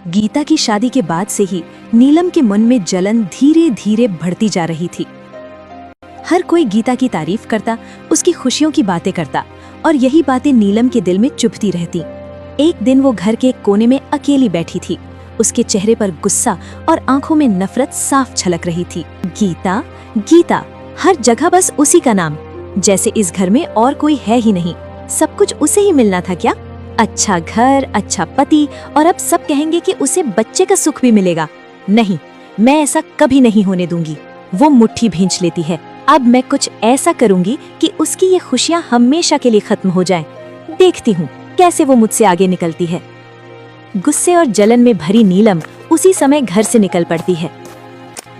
गीता की शादी के बाद से ही नीलम के मन में जलन धीरे धीरे बढ़ती जा रही थी। हर कोई गीता की तारीफ करता, उसकी खुशियों की बातें करता और यही बातें नीलम के दिल में चुभती रहती। एक दिन वो घर के एक कोने में अकेली बैठी थी। उसके चेहरे पर गुस्सा और आंखों में नफरत साफ झलक रही थी। गीता, गीता, हर जगह बस उसी का नाम, जैसे इस घर में और कोई है ही नहीं। सब कुछ उसे ही मिलना था क्या? अच्छा घर, अच्छा पति, और अब सब कहेंगे कि उसे बच्चे का सुख भी मिलेगा। नहीं, मैं ऐसा कभी नहीं होने दूंगी। वो मुट्ठी भींच लेती है। अब मैं कुछ ऐसा करूंगी कि उसकी ये खुशियां हमेशा के लिए खत्म हो जाएं। देखती हूँ कैसे वो मुझसे आगे निकलती है। गुस्से और जलन में भरी नीलम उसी समय घर से निकल पड़ती है।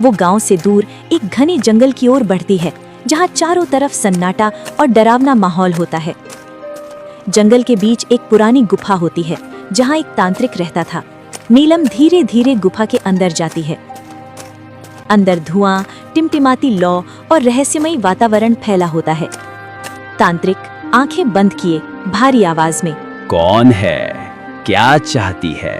वो गांव से दूर एक घने जंगल की ओर बढ़ती है, जहाँ चारों तरफ सन्नाटा और डरावना माहौल होता है। जंगल के बीच एक पुरानी गुफा होती है, जहाँ एक तांत्रिक रहता था। नीलम धीरे धीरे गुफा के अंदर जाती है। अंदर धुआं, टिमटिमाती लौ और रहस्यमयी वातावरण फैला होता है। तांत्रिक आंखें बंद किए भारी आवाज में, कौन है? क्या चाहती है?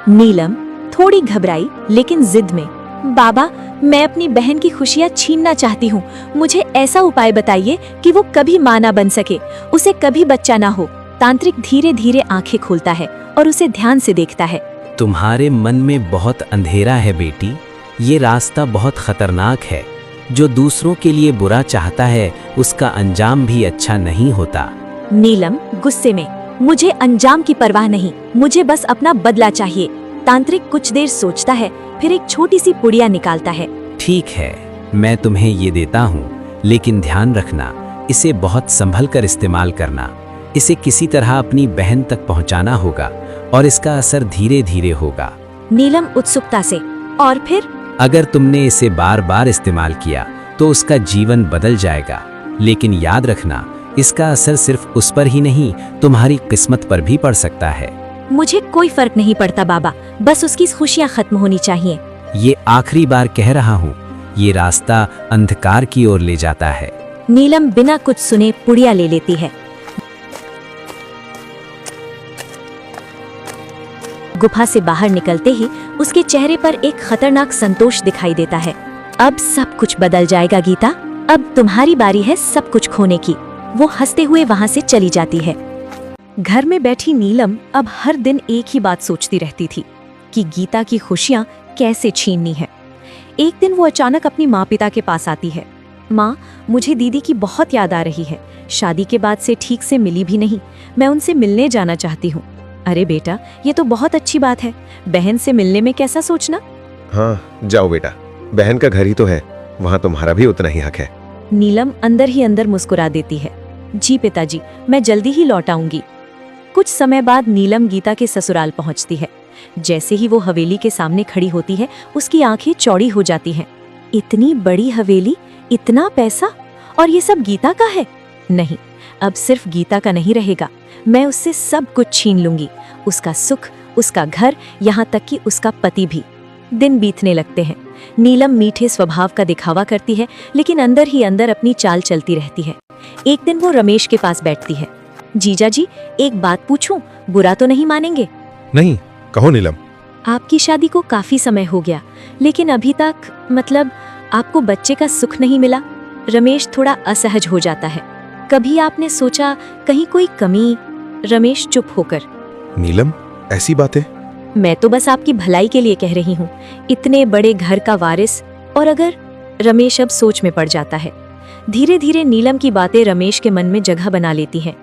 नीलम थोड़ी घबराई लेकिन जिद में, बाबा, मैं अपनी बहन की खुशियाँ छीनना चाहती हूँ। मुझे ऐसा उपाय बताइए कि वो कभी माँ ना बन सके, उसे कभी बच्चा ना हो। तांत्रिक धीरे धीरे आंखें खोलता है और उसे ध्यान से देखता है। तुम्हारे मन में बहुत अंधेरा है बेटी। ये रास्ता बहुत खतरनाक है। जो दूसरों के लिए बुरा चाहता है, उसका अंजाम भी अच्छा नहीं होता। नीलम गुस्से में, मुझे अंजाम की परवाह नहीं, मुझे बस अपना बदला चाहिए। तांत्रिक कुछ देर सोचता है, फिर एक छोटी सी पुड़िया निकालता है। ठीक है, मैं तुम्हें ये देता हूँ, लेकिन ध्यान रखना, इसे बहुत संभल कर इस्तेमाल करना। इसे किसी तरह अपनी बहन तक पहुँचाना होगा और इसका असर धीरे धीरे होगा। नीलम उत्सुकता से, और फिर? अगर तुमने इसे बार बार इस्तेमाल किया तो उसका जीवन बदल जाएगा। लेकिन याद रखना, इसका असर सिर्फ उस पर ही नहीं, तुम्हारी किस्मत पर भी पड़ सकता है। मुझे कोई फर्क नहीं पड़ता बाबा, बस उसकी खुशियाँ खत्म होनी चाहिए। ये आखिरी बार कह रहा हूँ, ये रास्ता अंधकार की ओर ले जाता है। नीलम बिना कुछ सुने पुड़िया ले लेती है। गुफा से बाहर निकलते ही उसके चेहरे पर एक खतरनाक संतोष दिखाई देता है। अब सब कुछ बदल जाएगा गीता, अब तुम्हारी बारी है सब कुछ खोने की। वो हंसते हुए वहां से चली जाती है। घर में बैठी नीलम अब हर दिन एक ही बात सोचती रहती थी कि गीता की खुशियां कैसे छीननी है। एक दिन वो अचानक अपनी माँ पिता के पास आती है। माँ, मुझे दीदी की बहुत याद आ रही है। शादी के बाद से ठीक से मिली भी नहीं। मैं उनसे मिलने जाना चाहती हूँ। अरे बेटा, ये तो बहुत अच्छी बात है। बहन से मिलने में कैसा सोचना। हाँ, जाओ बेटा, बहन का घर ही तो है, वहाँ तुम्हारा भी उतना ही हक है। नीलम अंदर ही अंदर मुस्कुरा देती है। जी पिताजी, मैं जल्दी ही लौट आऊंगी। कुछ समय बाद नीलम गीता के ससुराल पहुंचती है। जैसे ही वो हवेली के सामने खड़ी होती है, उसकी आंखें चौड़ी हो जाती हैं। इतनी बड़ी हवेली, इतना पैसा, और ये सब गीता का है? नहीं, अब सिर्फ गीता का नहीं रहेगा, मैं उससे सब कुछ छीन लूंगी। उसका सुख, उसका घर, यहाँ तक कि उसका पति भी। दिन बीतने लगते हैं। नीलम मीठे स्वभाव का दिखावा करती है, लेकिन अंदर ही अंदर अपनी चाल चलती रहती है। एक दिन वो रमेश के पास बैठती है। जीजा जी, एक बात पूछूं, बुरा तो नहीं मानेंगे? नहीं, कहो नीलम। आपकी शादी को काफी समय हो गया, लेकिन अभी तक, मतलब आपको बच्चे का सुख नहीं मिला। रमेश थोड़ा असहज हो जाता है। कभी आपने सोचा कहीं कोई कमी? रमेश चुप होकर, नीलम, ऐसी बातें? मैं तो बस आपकी भलाई के लिए कह रही हूँ। इतने बड़े घर का वारिस, और अगर? रमेश अब सोच में पड़ जाता है। धीरे धीरे नीलम की बातें रमेश के मन में जगह बना लेती हैं।